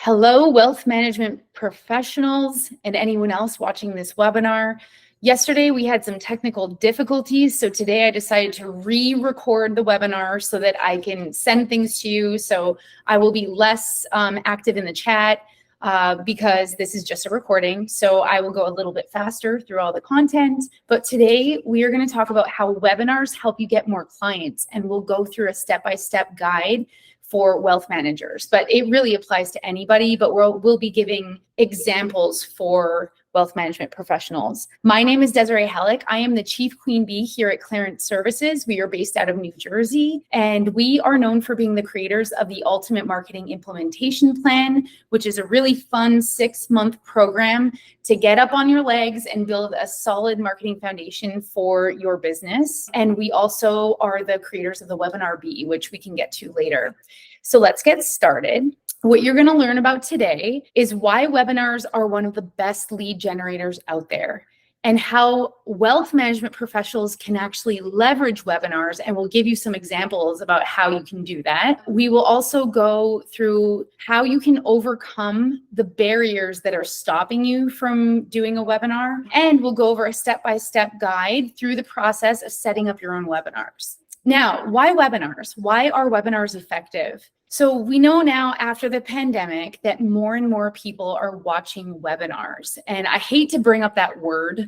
Hello, wealth management professionals and anyone else watching this webinar. Yesterday, we had some technical difficulties, so today I decided to re-record the webinar so that I can send things to you. So I will be less active in the chat because this is just a recording. So I will go a little bit faster through all the content. But today, we are going to talk about how webinars help you get more clients, and we'll go through a step-by-step guide for wealth managers, but it really applies to anybody, but we'll be giving examples for wealth management professionals. My name is Desiree Halleck. I am the Chief Queen Bee here at Clarence Services. We are based out of New Jersey, and we are known for being the creators of the Ultimate Marketing Implementation Plan, which is a really fun 6-month program to get up on your legs and build a solid marketing foundation for your business. And we also are the creators of the Webinar Bee, which we can get to later. So let's get started. What you're going to learn about today is why webinars are one of the best lead generators out there, and how wealth management professionals can actually leverage webinars, and we'll give you some examples about how you can do that. We will also go through how you can overcome the barriers that are stopping you from doing a webinar, and we'll go over a step-by-step guide through the process of setting up your own webinars. Now, why webinars? Why are webinars effective? So we know now after the pandemic that more and more people are watching webinars. And I hate to bring up that word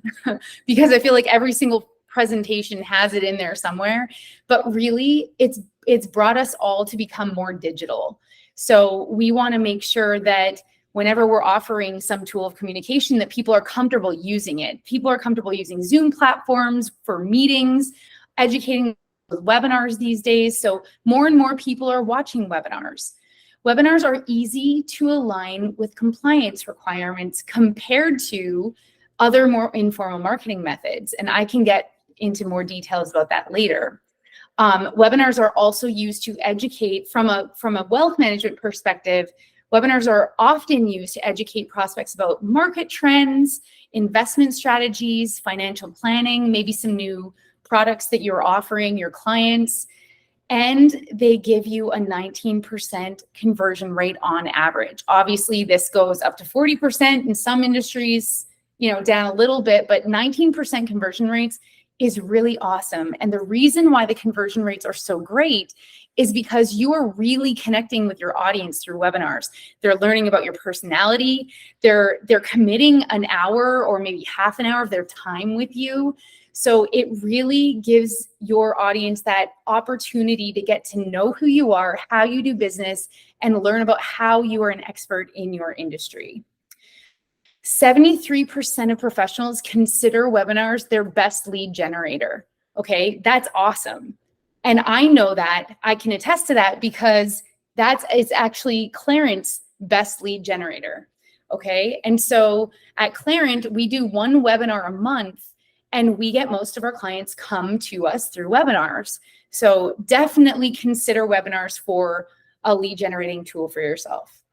because I feel like every single presentation has it in there somewhere, but really it's brought us all to become more digital. So we want to make sure that whenever we're offering some tool of communication, that people are comfortable using it. People are comfortable using Zoom platforms for meetings, educating with webinars these days. So more and more people are watching webinars. Webinars are easy to align with compliance requirements compared to other more informal marketing methods. And I can get into more details about that later. Webinars are also used to educate from a wealth management perspective. Webinars are often used to educate prospects about market trends, investment strategies, financial planning, maybe some new products that you're offering your clients, and they give you a 19% conversion rate on average. Obviously, this goes up to 40% in some industries, down a little bit, but 19% conversion rates is really awesome. And the reason why the conversion rates are so great is because you are really connecting with your audience through webinars. They're learning about your personality. They're committing an hour or maybe half an hour of their time with you. So it really gives your audience that opportunity to get to know who you are, how you do business, and learn about how you are an expert in your industry. 73% of professionals consider webinars their best lead generator. Okay, that's awesome. And I know that, I can attest to that because it's actually Clarence's best lead generator. Okay, and so at Clarence, we do one webinar a month, and we get most of our clients come to us through webinars. So definitely consider webinars for a lead generating tool for yourself.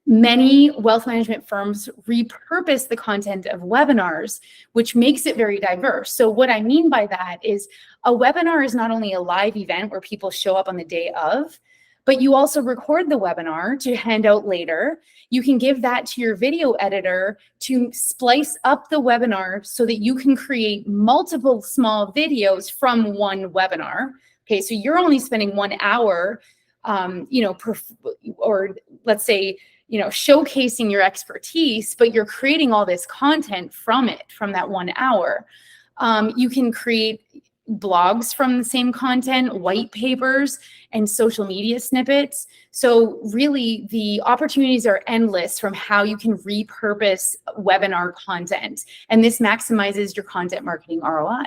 Many wealth management firms repurpose the content of webinars, which makes it very diverse. So what I mean by that is a webinar is not only a live event where people show up on the day of, but you also record the webinar to hand out later. You can give that to your video editor to splice up the webinar so that you can create multiple small videos from one webinar. Okay, so you're only spending 1 hour, or let's say, showcasing your expertise, but you're creating all this content from that 1 hour. You can create blogs from the same content, white papers, and social media snippets. So really the opportunities are endless from how you can repurpose webinar content. And this maximizes your content marketing ROI.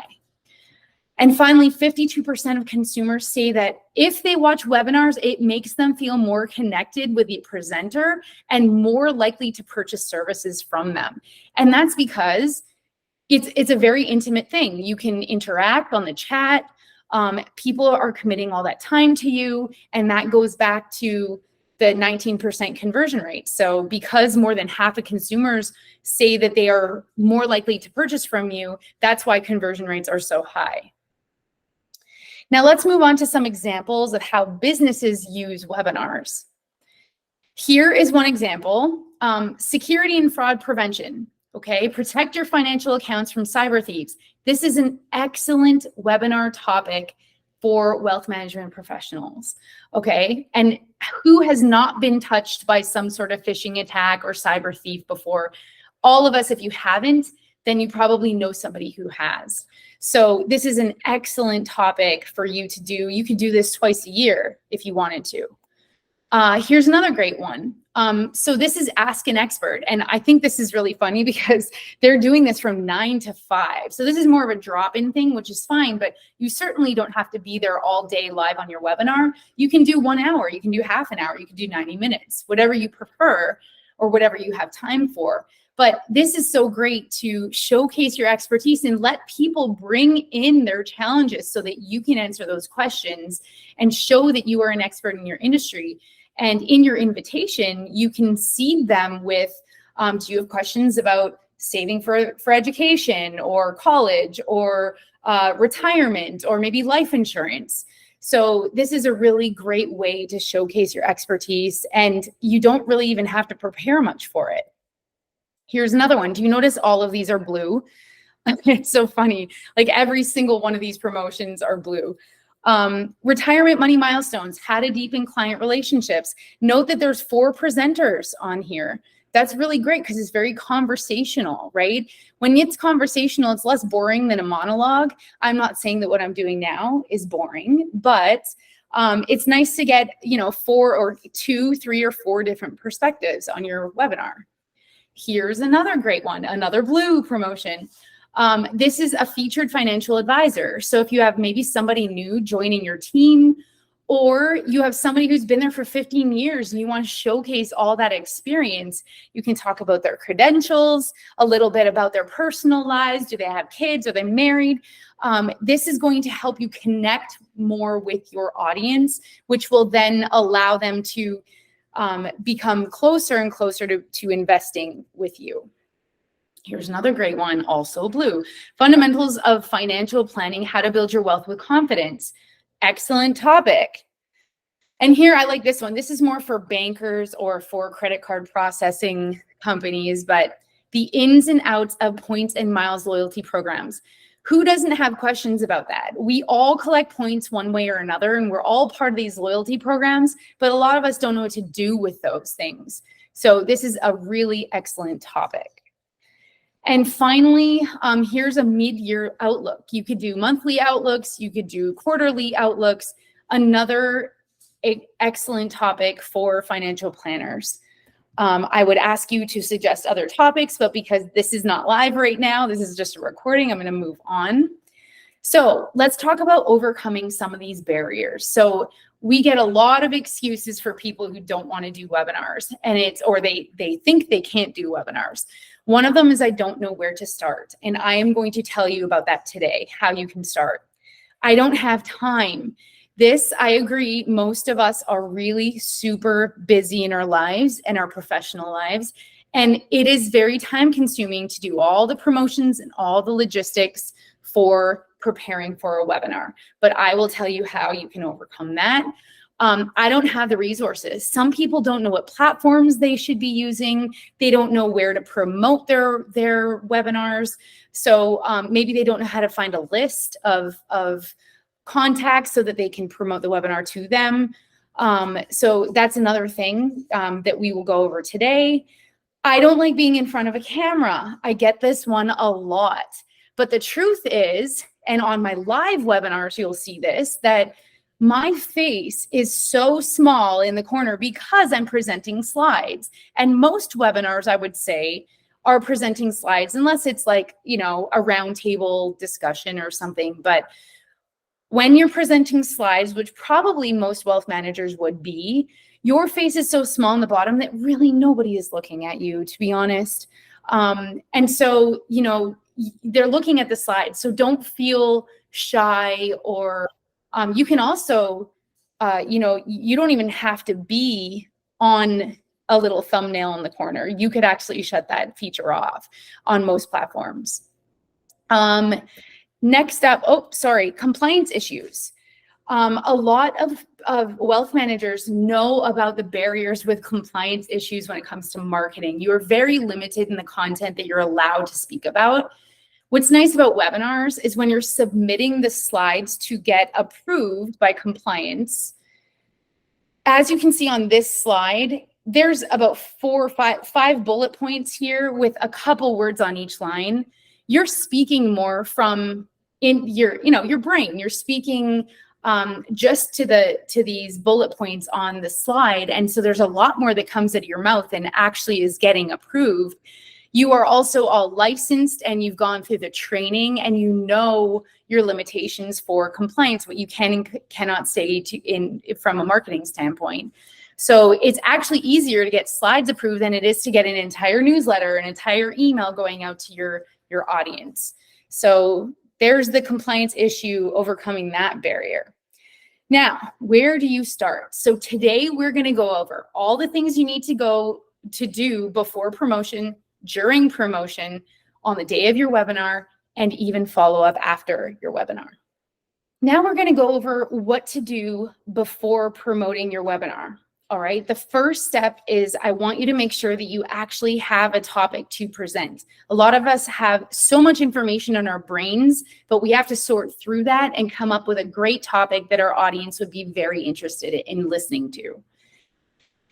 And finally, 52% of consumers say that if they watch webinars, it makes them feel more connected with the presenter and more likely to purchase services from them. And that's because it's a very intimate thing. You can interact on the chat. People are committing all that time to you, and that goes back to the 19% conversion rate. So because more than half of consumers say that they are more likely to purchase from you, that's why conversion rates are so high. Now let's move on to some examples of how businesses use webinars. Here is one example, security and fraud prevention. Okay, protect your financial accounts from cyber thieves. This is an excellent webinar topic for wealth management professionals. Okay, and who has not been touched by some sort of phishing attack or cyber thief before? All of us, if you haven't, then you probably know somebody who has. So this is an excellent topic for you to do. You could do this twice a year if you wanted to. Here's another great one. So this is Ask an Expert. And I think this is really funny because they're doing this from 9 to 5. So this is more of a drop-in thing, which is fine, but you certainly don't have to be there all day live on your webinar. You can do 1 hour, you can do half an hour, you can do 90 minutes, whatever you prefer or whatever you have time for. But this is so great to showcase your expertise and let people bring in their challenges so that you can answer those questions and show that you are an expert in your industry. And in your invitation, you can seed them with, do you have questions about saving for education or college or retirement or maybe life insurance? So this is a really great way to showcase your expertise, and you don't really even have to prepare much for it. Here's another one. Do you notice all of these are blue? It's so funny. Like every single one of these promotions are blue. Retirement money milestones, how to deepen client relationships. Note that there's 4 presenters on here. That's really great because it's very conversational, right? When it's conversational, it's less boring than a monologue. I'm not saying that what I'm doing now is boring, but it's nice to get, 4 or 2, 3 or 4 different perspectives on your webinar. Here's another great one, another blue promotion. This is a featured financial advisor. So if you have maybe somebody new joining your team, or you have somebody who's been there for 15 years and you want to showcase all that experience, you can talk about their credentials, a little bit about their personal lives. Do they have kids? Are they married? This is going to help you connect more with your audience, which will then allow them to become closer and closer to investing with you. Here's another great one, also blue. Fundamentals of financial planning, how to build your wealth with confidence. Excellent topic. And here I like this one. This is more for bankers or for credit card processing companies, but the ins and outs of points and miles loyalty programs. Who doesn't have questions about that? We all collect points one way or another, and we're all part of these loyalty programs, but a lot of us don't know what to do with those things. So this is a really excellent topic. And finally, here's a mid-year outlook. You could do monthly outlooks, you could do quarterly outlooks, another excellent topic for financial planners. I would ask you to suggest other topics, but because this is not live right now, this is just a recording, I'm going to move on. So let's talk about overcoming some of these barriers. So we get a lot of excuses for people who don't want to do webinars, and they think they can't do webinars. One of them is I don't know where to start, and I am going to tell you about that today, how you can start. I don't have time. This, I agree, most of us are really super busy in our lives and our professional lives, and it is very time consuming to do all the promotions and all the logistics for preparing for a webinar. But I will tell you how you can overcome that. I don't have the resources. Some people don't know what platforms they should be using. They don't know where to promote their webinars. So maybe they don't know how to find a list of contacts so that they can promote the webinar to them. So that's another thing that we will go over today. I don't like being in front of a camera. I get this one a lot. But the truth is, and on my live webinars, you'll see this, that my face is so small in the corner because I'm presenting slides. And most webinars, I would say, are presenting slides, unless it's like, a roundtable discussion or something. But when you're presenting slides, which probably most wealth managers would be, your face is so small in the bottom that really nobody is looking at you, to be honest. And so, they're looking at the slides. So don't feel shy, or you can also, you don't even have to be on a little thumbnail in the corner. You could actually shut that feature off on most platforms. Next up, compliance issues. A lot of wealth managers know about the barriers with compliance issues when it comes to marketing. You are very limited in the content that you're allowed to speak about. What's nice about webinars is when you're submitting the slides to get approved by compliance, as you can see on this slide, there's about five bullet points here with a couple words on each line. You're speaking more from in your brain. You're speaking just to these bullet points on the slide. And so there's a lot more that comes out of your mouth and actually is getting approved. You are also all licensed and you've gone through the training and you know your limitations for compliance, what you can and cannot say from a marketing standpoint. So it's actually easier to get slides approved than it is to get an entire newsletter, an entire email going out to your audience. So there's the compliance issue, overcoming that barrier. Now, where do you start? So today we're going to go over all the things you need to do before promotion, during promotion, on the day of your webinar, and even follow up after your webinar. Now we're going to go over what to do before promoting your webinar. All right. The first step is I want you to make sure that you actually have a topic to present. A lot of us have so much information in our brains, but we have to sort through that and come up with a great topic that our audience would be very interested in listening to.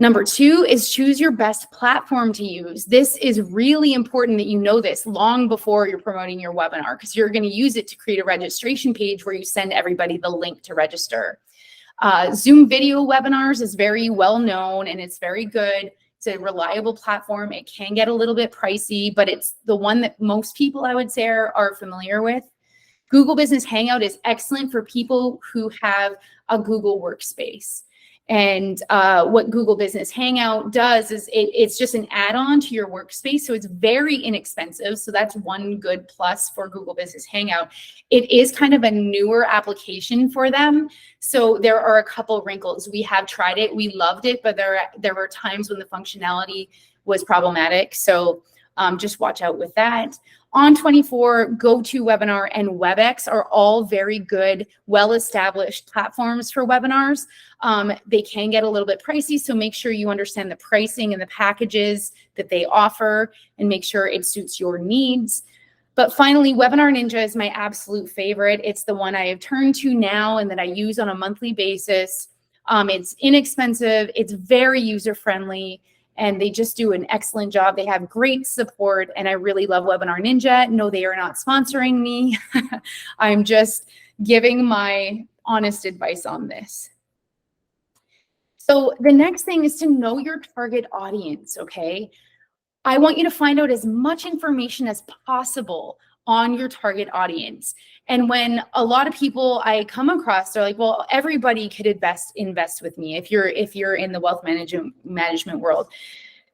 Number two is choose your best platform to use. This is really important that you know this long before you're promoting your webinar, because you're going to use it to create a registration page where you send everybody the link to register. Zoom video webinars is very well known and it's very good. It's a reliable platform. It can get a little bit pricey, but it's the one that most people, I would say, are familiar with. Google Business Hangout is excellent for people who have a Google workspace. And what Google Business Hangout does is it's just an add-on to your workspace. So it's very inexpensive. So that's one good plus for Google Business Hangout. It is kind of a newer application for them. So there are a couple wrinkles. We have tried it. We loved it, but there were times when the functionality was problematic. So just watch out with that. On24, GoToWebinar, and WebEx are all very good, well-established platforms for webinars. They can get a little bit pricey, so make sure you understand the pricing and the packages that they offer and make sure it suits your needs. But finally, Webinar Ninja is my absolute favorite. It's the one I have turned to now and that I use on a monthly basis. It's inexpensive, it's very user-friendly, and they just do an excellent job. They have great support, and I really love Webinar Ninja. No, they are not sponsoring me. I'm just giving my honest advice on this. So the next thing is to know your target audience, okay? I want you to find out as much information as possible on your target audience. And when a lot of people I come across, they're like, well, everybody could invest with me if you're in the wealth management world.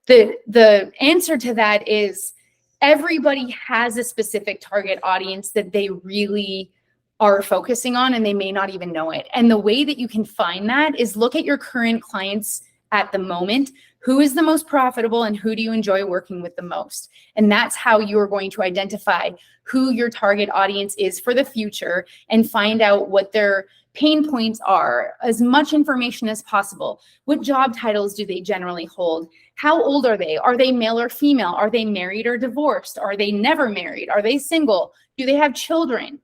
The answer to that is everybody has a specific target audience that they really are focusing on, and they may not even know it. And the way that you can find that is look at your current clients at the moment. Who is the most profitable and who do you enjoy working with the most? And that's how you're going to identify who your target audience is for the future and find out what their pain points are, as much information as possible. What job titles do they generally hold? How old are they? Are they male or female? Are they married or divorced? Are they never married? Are they single? Do they have children?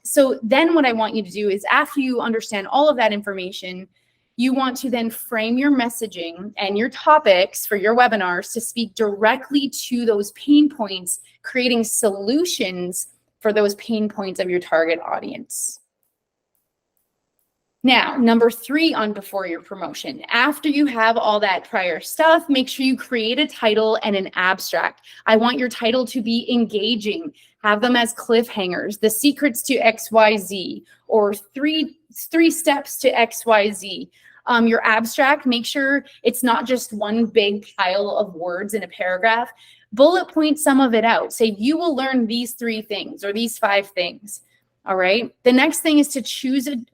So then what I want you to do is, after you understand all of that information, you want to then frame your messaging and your topics for your webinars to speak directly to those pain points, creating solutions for those pain points of your target audience. Now, number 3 on before your promotion. After you have all that prior stuff, make sure you create a title and an abstract. I want your title to be engaging. Have them as cliffhangers, the secrets to XYZ, or three steps to XYZ. Your abstract, make sure it's not just one big pile of words in a paragraph. Bullet point some of it out. Say, you will learn these 3 things or these 5 things. All right. The next thing is to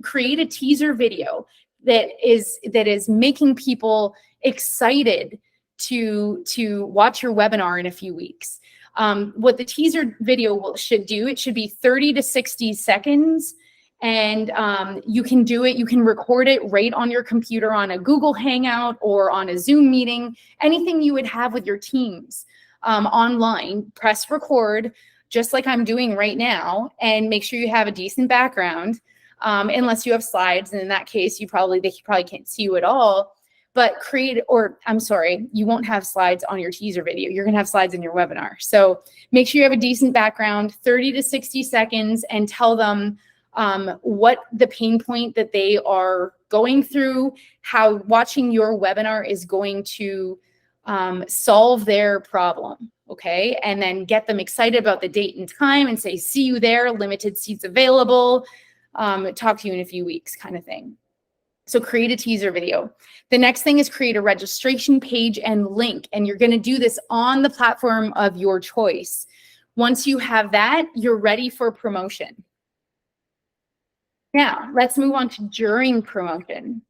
create a teaser video that is making people excited to watch your webinar in a few weeks. What the teaser video should do, it should be 30 to 60 seconds, And you can do it. You can record it right on your computer on a Google Hangout or on a Zoom meeting, anything you would have with your teams online. Press record, just like I'm doing right now, and make sure you have a decent background, unless you have slides. And in that case, they probably can't see you at all. But you won't have slides on your teaser video. You're going to have slides in your webinar. So make sure you have a decent background, 30 to 60 seconds, and tell them what the pain point that they are going through, how watching your webinar is going to solve their problem. Okay. And then get them excited about the date and time and say, see you there, limited seats available, talk to you in a few weeks, kind of thing. So create a teaser video. The next thing is create a registration page and link. And you're going to do this on the platform of your choice. Once you have that, you're ready for promotion. Now, let's move on to during promotion.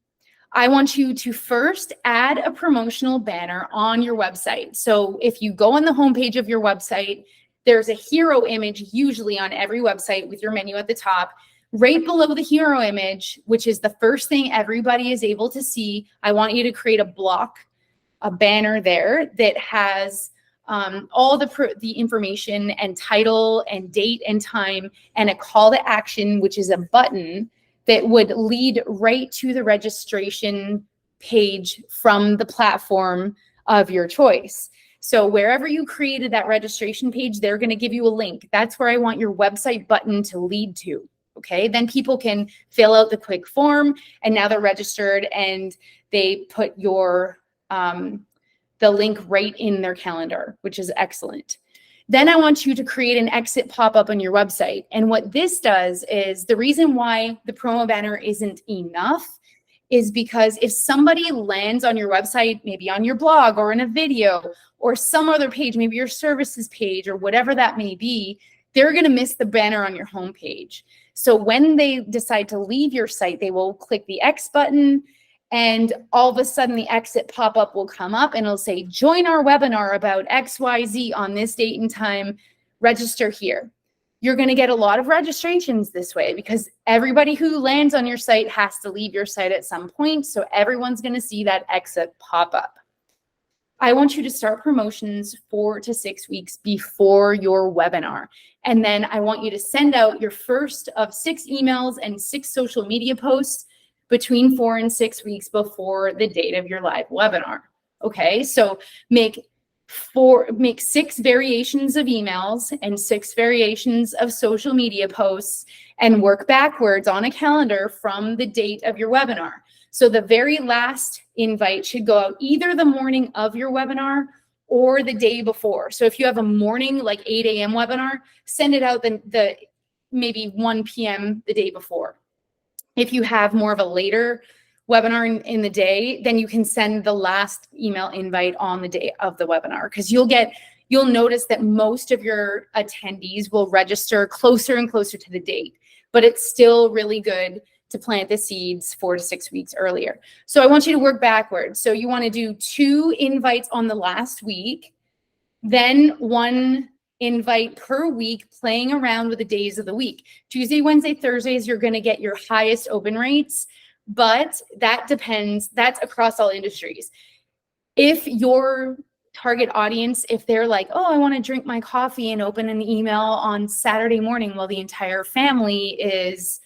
I want you to first add a promotional banner on your website. So if you go on the homepage of your website, there's a hero image usually on every website with your menu at the top. Right below the hero image, which is the first thing everybody is able to see, I want you to create a banner there that has all the information and title and date and time, and a call to action, which is a button that would lead right to the registration page from the platform of your choice. So wherever you created that registration page, they're going to give you a link. That's where I want your website button to lead to. Okay, then people can fill out the quick form, and now they're registered, and they put the link right in their calendar, which is excellent. Then I want you to create an exit pop-up on your website. And what this does is, the reason why the promo banner isn't enough is because if somebody lands on your website, maybe on your blog or in a video or some other page, maybe your services page or whatever that may be, they're going to miss the banner on your homepage. So when they decide to leave your site, they will click the X button, and all of a sudden the exit pop-up will come up and it'll say, join our webinar about XYZ on this date and time, register here. You're going to get a lot of registrations this way because everybody who lands on your site has to leave your site at some point. So everyone's going to see that exit pop-up. I want you to start promotions 4 to 6 weeks before your webinar. And then I want you to send out your first of 6 emails and 6 social media posts between 4 and 6 weeks before the date of your live webinar. Okay, so make 6 variations of emails and 6 variations of social media posts, and work backwards on a calendar from the date of your webinar. So the very last invite should go out either the morning of your webinar or the day before. So if you have a morning, like 8 a.m. webinar, send it out the maybe 1 p.m. the day before. If you have more of a later webinar in the day, then you can send the last email invite on the day of the webinar, because you'll notice that most of your attendees will register closer and closer to the date, but it's still really good to plant the seeds 4 to 6 weeks earlier. So I want you to work backwards. So you want to do 2 invites on the last week, then 1 invite per week, playing around with the days of the week. Tuesday, Wednesday, Thursdays, you're going to get your highest open rates, but that depends. That's across all industries. If your target audience, if they're like, oh, I want to drink my coffee and open an email on Saturday morning while the entire family is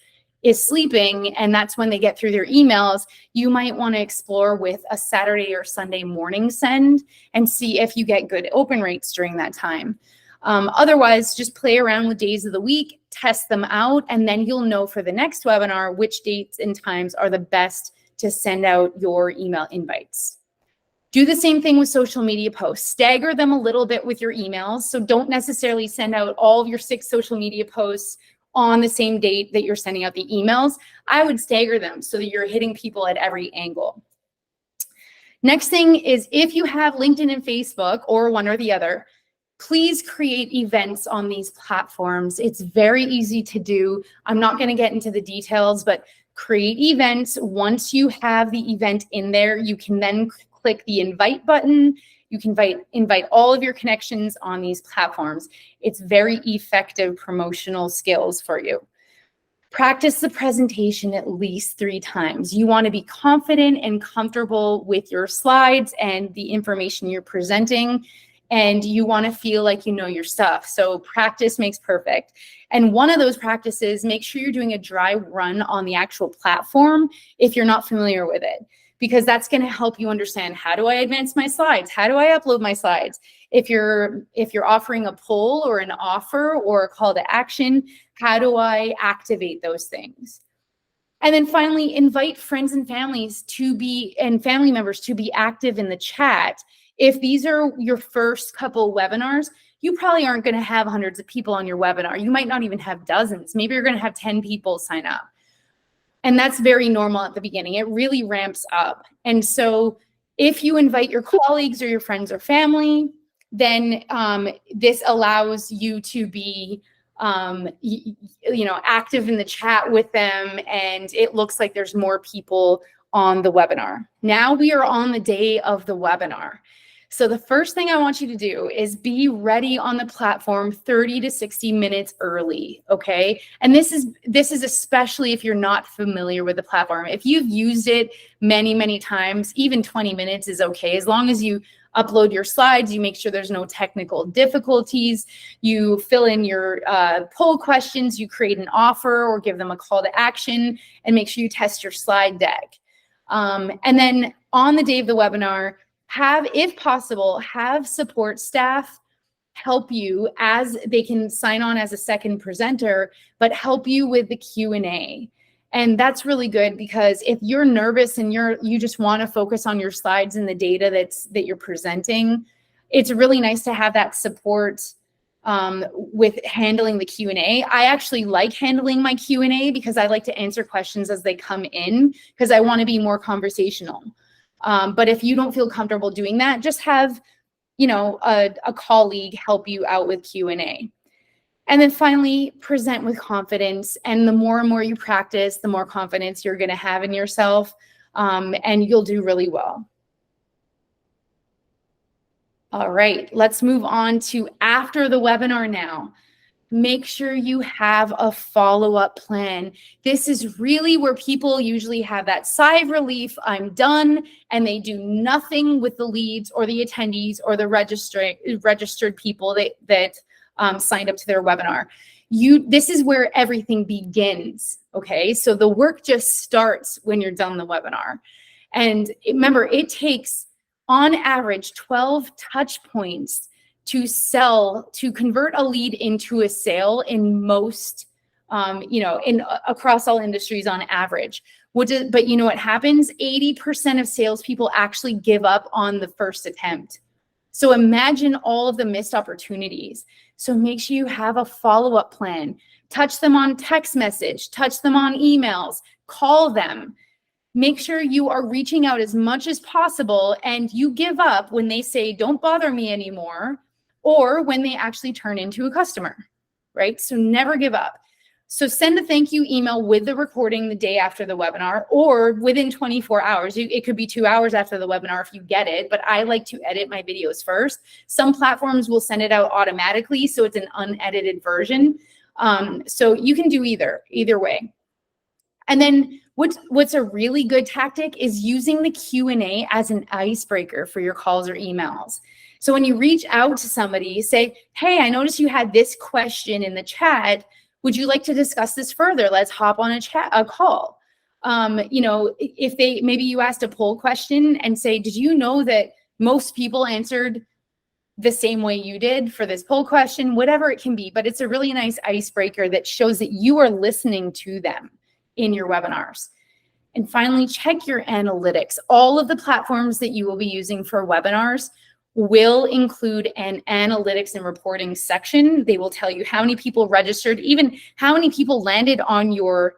sleeping, and that's when they get through their emails, you might want to explore with a Saturday or Sunday morning send and see if you get good open rates during that time. Otherwise, just play around with days of the week, test them out, and then you'll know for the next webinar which dates and times are the best to send out your email invites. Do the same thing with social media posts. Stagger them a little bit with your emails. So don't necessarily send out all of your 6 social media posts on the same date that you're sending out the emails. I would stagger them so that you're hitting people at every angle. Next thing is, if you have LinkedIn and Facebook, or one or the other, please create events on these platforms. It's very easy to do. I'm not going to get into the details, but create events. Once you have the event in there, you can then click the invite button. You can invite all of your connections on these platforms. It's very effective promotional skills for you. Practice the presentation at least 3 times. You want to be confident and comfortable with your slides and the information you're presenting, and you want to feel like you know your stuff. So practice makes perfect. And one of those practices, make sure you're doing a dry run on the actual platform if you're not familiar with it, because that's going to help you understand, how do I advance my slides? How do I upload my slides? If you're offering a poll or an offer or a call to action, how do I activate those things? And then finally, invite friends and family members to be active in the chat. If these are your first couple webinars, you probably aren't going to have hundreds of people on your webinar. You might not even have dozens. Maybe you're going to have 10 people sign up. And that's very normal at the beginning. It really ramps up. And so if you invite your colleagues or your friends or family, then this allows you to be active in the chat with them, and it looks like there's more people on the webinar. Now we are on the day of the webinar. So the first thing I want you to do is be ready on the platform 30 to 60 minutes early, okay? And this is especially if you're not familiar with the platform. If you've used it many, many times, even 20 minutes is okay. As long as you upload your slides, you make sure there's no technical difficulties, you fill in your poll questions, you create an offer or give them a call to action, and make sure you test your slide deck. And then on the day of the webinar, if possible, have support staff help you, as they can sign on as a second presenter, but help you with the Q&A. And that's really good, because if you're nervous and you just want to focus on your slides and the data that you're presenting, it's really nice to have that support with handling the Q&A. I actually like handling my Q&A because I like to answer questions as they come in, because I want to be more conversational. But if you don't feel comfortable doing that, just have, a colleague help you out with Q&A. And then finally, present with confidence. And the more and more you practice, the more confidence you're going to have in yourself, and you'll do really well. All right, let's move on to after the webinar now. Make sure you have a follow-up plan. This is really where people usually have that sigh of relief, I'm done, and they do nothing with the leads or the attendees or the registered people that signed up to their webinar. This is where everything begins, okay? So the work just starts when you're done the webinar. And remember, it takes on average 12 touch points to convert a lead into a sale in most, across all industries on average. But you know what happens? 80% of salespeople actually give up on the first attempt. So imagine all of the missed opportunities. So make sure you have a follow-up plan. Touch them on text message, touch them on emails, call them. Make sure you are reaching out as much as possible, and you give up when they say, don't bother me anymore, or when they actually turn into a customer, right? So never give up. So send a thank you email with the recording the day after the webinar, or within 24 hours. It could be 2 hours after the webinar if you get it, but I like to edit my videos first. Some platforms will send it out automatically, so it's an unedited version. So you can do either way. And then what's a really good tactic is using the Q&A as an icebreaker for your calls or emails. So when you reach out to somebody, say, hey, I noticed you had this question in the chat. Would you like to discuss this further? Let's hop on a call. If maybe you asked a poll question and say, did you know that most people answered the same way you did for this poll question? Whatever it can be, but it's a really nice icebreaker that shows that you are listening to them in your webinars. And finally, check your analytics. All of the platforms that you will be using for webinars will include an analytics and reporting section. They will tell you how many people registered, even how many people landed on your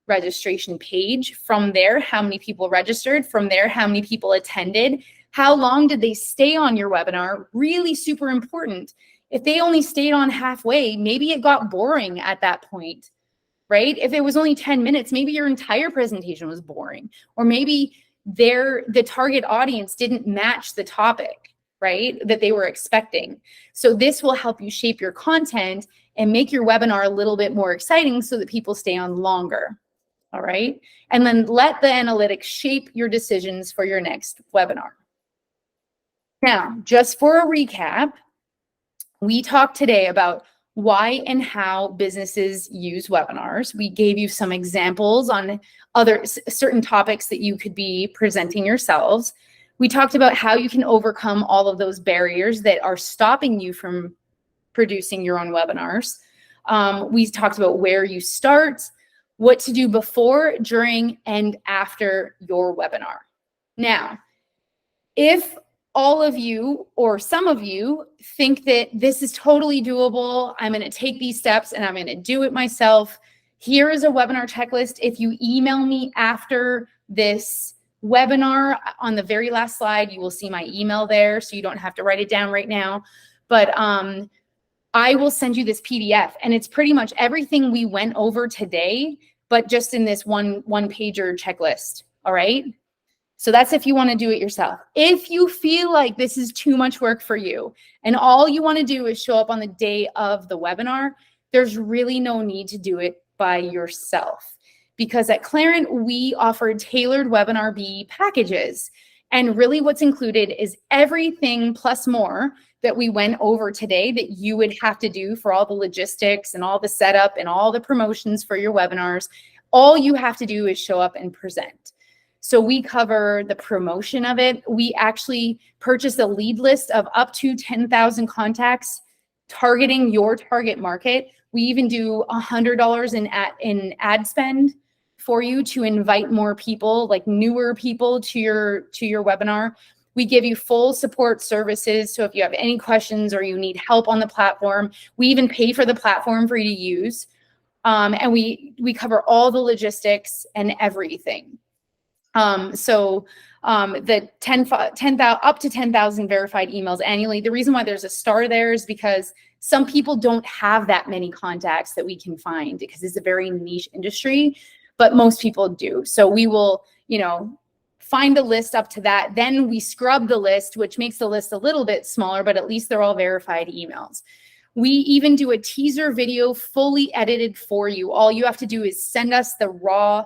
registration page. From there, how many people registered. From there, how many people attended. How long did they stay on your webinar? Really super important. If they only stayed on halfway, maybe it got boring at that point, right? If it was only 10 minutes, maybe your entire presentation was boring, or maybe the target audience didn't match the topic. right, that they were expecting. So this will help you shape your content and make your webinar a little bit more exciting so that people stay on longer. All right. And then let the analytics shape your decisions for your next webinar. Now, just for a recap, we talked today about why and how businesses use webinars. We gave you some examples on other certain topics that you could be presenting yourselves. We talked about how you can overcome all of those barriers that are stopping you from producing your own webinars. We talked about where you start, what to do before, during, and after your webinar. Now, if all of you or some of you think that this is totally doable, I'm going to take these steps and I'm going to do it myself, here is a webinar checklist. If you email me after this webinar, on the very last slide, you will see my email there, so you don't have to write it down right now. But I will send you this PDF, and it's pretty much everything we went over today, but just in this one pager checklist. All right. So that's if you want to do it yourself. If you feel like this is too much work for you and all you want to do is show up on the day of the webinar, there's really no need to do it by yourself, because at Clarent, we offer tailored Webinar Bee packages. And really what's included is everything plus more that we went over today that you would have to do for all the logistics and all the setup and all the promotions for your webinars. All you have to do is show up and present. So we cover the promotion of it. We actually purchase a lead list of up to 10,000 contacts targeting your target market. We even do $100 in ad spend for you to invite more people, like newer people to your webinar. We give you full support services. So if you have any questions or you need help on the platform, we even pay for the platform for you to use. And we cover all the logistics and everything. The 10,000 up to 10,000 verified emails annually. The reason why there's a star there is because some people don't have that many contacts that we can find, because it's a very niche industry, but most people do. So we will, find a list up to that. Then we scrub the list, which makes the list a little bit smaller, but at least they're all verified emails. We even do a teaser video fully edited for you. All you have to do is send us the raw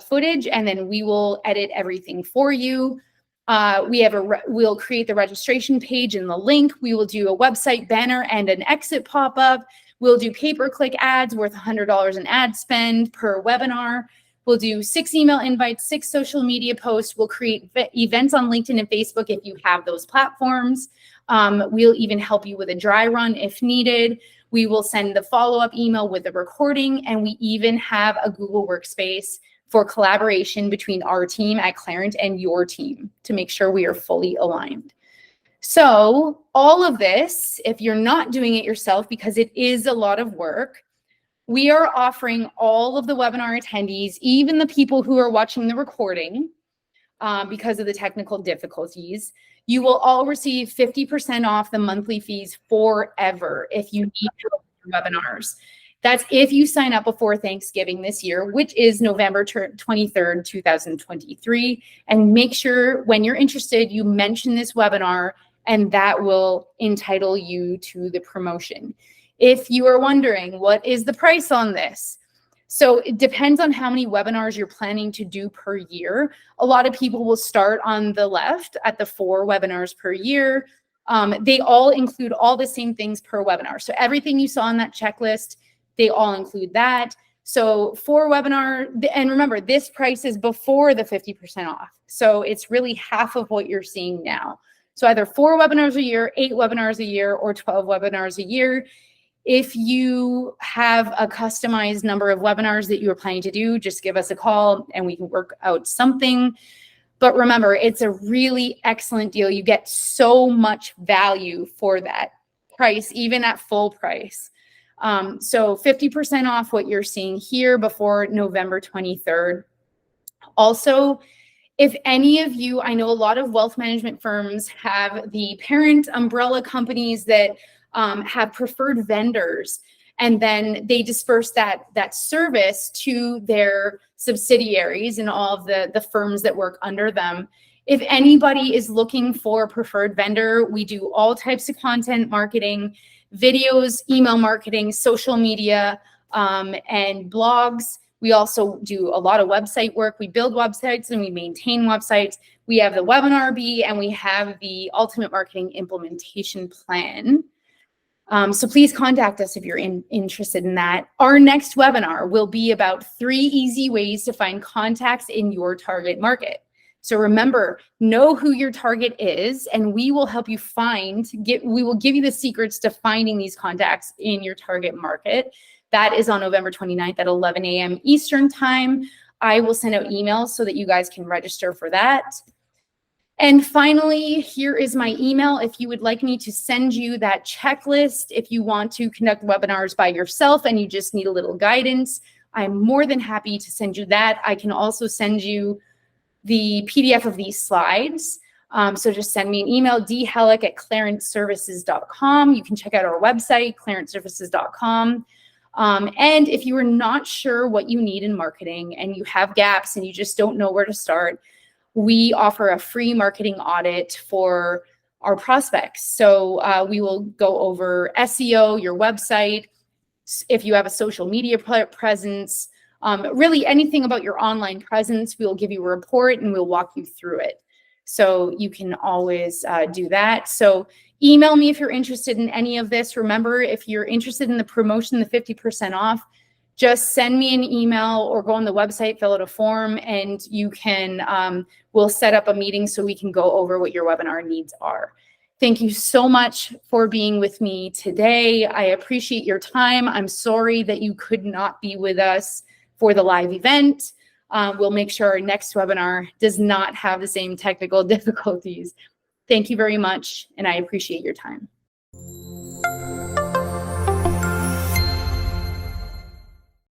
footage, and then we will edit everything for you. We'll create the registration page and the link. We will do a website banner and an exit pop-up. We'll do pay-per-click ads worth $100 in ad spend per webinar. We'll do 6 email invites, 6 social media posts. We'll create events on LinkedIn and Facebook if you have those platforms. We'll even help you with a dry run if needed. We will send the follow-up email with the recording, and we even have a Google Workspace for collaboration between our team at Clarent and your team to make sure we are fully aligned. So all of this, if you're not doing it yourself, because it is a lot of work, we are offering all of the webinar attendees, even the people who are watching the recording, because of the technical difficulties, you will all receive 50% off the monthly fees forever if you need help with your webinars. That's if you sign up before Thanksgiving this year, which is November 23rd, 2023. And make sure when you're interested, you mention this webinar, and that will entitle you to the promotion. If you are wondering, what is the price on this? So it depends on how many webinars you're planning to do per year. A lot of people will start on the left at the 4 webinars per year. They all include all the same things per webinar. So everything you saw on that checklist, they all include that. So 4 webinar, and remember, this price is before the 50% off. So it's really half of what you're seeing now. So either 4 webinars a year, 8 webinars a year, or 12 webinars a year. If you have a customized number of webinars that you are planning to do, just give us a call and we can work out something. But remember, it's a really excellent deal. You get so much value for that price, even at full price. So 50% off what you're seeing here before November 23rd. Also, if any of you, I know a lot of wealth management firms have the parent umbrella companies that have preferred vendors, and then they disperse that service to their subsidiaries and all of the firms that work under them. If anybody is looking for a preferred vendor, we do all types of content marketing, videos, email marketing, social media, and blogs. We also do a lot of website work. We build websites and we maintain websites. We have the Webinar Bee and we have the Ultimate Marketing Implementation Plan. So please contact us if you're interested in that. Our next webinar will be about 3 easy ways to find contacts in your target market. So remember, know who your target is, and we will help you we will give you the secrets to finding these contacts in your target market. That is on November 29th at 11 a.m. Eastern time. I will send out emails so that you guys can register for that. And finally, here is my email. If you would like me to send you that checklist, if you want to conduct webinars by yourself and you just need a little guidance, I'm more than happy to send you that. I can also send you the PDF of these slides. So just send me an email, dhellick@clarenceservices.com. You can check out our website, clarenceservices.com. And if you are not sure what you need in marketing and you have gaps and you just don't know where to start, we offer a free marketing audit for our prospects. So we will go over SEO, your website, if you have a social media presence, really anything about your online presence, we'll give you a report and we'll walk you through it. So you can always do that. So email me if you're interested in any of this. Remember, if you're interested in the promotion, the 50% off, just send me an email or go on the website, fill out a form, and you can, we'll set up a meeting so we can go over what your webinar needs are. Thank you so much for being with me today. I appreciate your time. I'm sorry that you could not be with us for the live event. We'll make sure our next webinar does not have the same technical difficulties. Thank you very much, and I appreciate your time.